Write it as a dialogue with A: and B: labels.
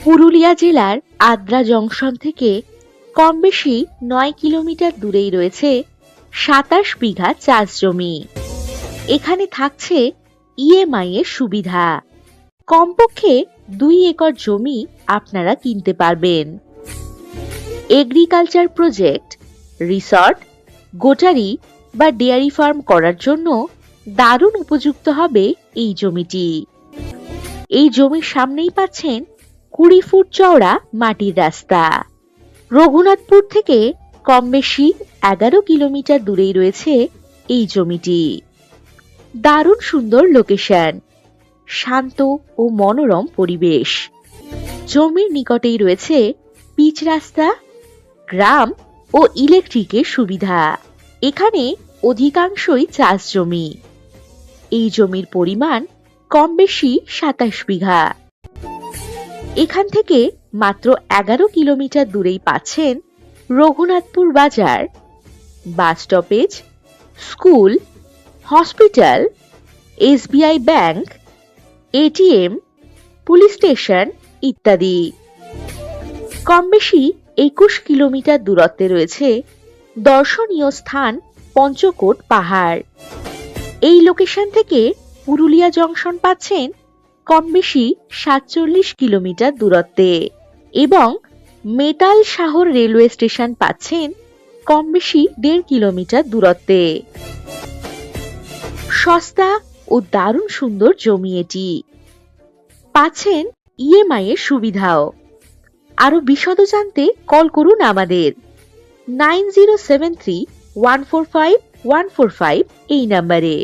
A: পুরুলিয়া জেলার আদ্রা জংশন থেকে কম বেশি ৯ কিলোমিটার দূরেই রয়েছে ২৭ বিঘা চাষ জমি। এখানে থাকছে ইএমআই এর সুবিধা। কমপক্ষে ২ একর জমি আপনারা কিনতে পারবেন। এগ্রিকালচার প্রজেক্ট, রিসর্ট, গোটারি বা ডেয়ারি ফার্ম করার জন্য দারুণ উপযুক্ত হবে এই জমিটি। এই জমির সামনেই পাচ্ছেন ২০ ফুট চওড়া মাটির রাস্তা। রঘুনাথপুর থেকে কম বেশি ১১ কিলোমিটার দূরেই রয়েছে এই জমিটি। দারুণ সুন্দর লোকেশন, শান্ত ও মনোরম পরিবেশ। জমির নিকটেই রয়েছে পিচ রাস্তা, গ্রাম ও ইলেকট্রিকের সুবিধা। এখানে অধিকাংশই চাষ জমি। এই জমির পরিমাণ কম বেশি ২৭ বিঘা। এখান থেকে মাত্র ১১ কিলোমিটার দূরেই পাচ্ছেন রঘুনাথপুর বাজার, bus stoppage, school, hospital, SBI bank, ATM, police station ইত্যাদি। কম বেশি ২১ কিলোমিটার দূরত্বে রয়েছে দর্শনীয় স্থান পঞ্চকোট পাহাড়। এই লোকেশন থেকে পুরুলিয়া জংশন পাচ্ছেন কম বেশি ৪৭ কিলোমিটার দূরত্বে এবং মেটাল শহর রেলওয়ে স্টেশন পাচ্ছেন কম বেশি ১.৫ কিলোমিটার দূরত্বে। সস্তা ও দারুণ সুন্দর জমি এটি। পাচ্ছেন ইএমআই এর সুবিধাও। আরো বিশদ জানতে কল করুন আমাদের 9073145145 এই নাম্বারে।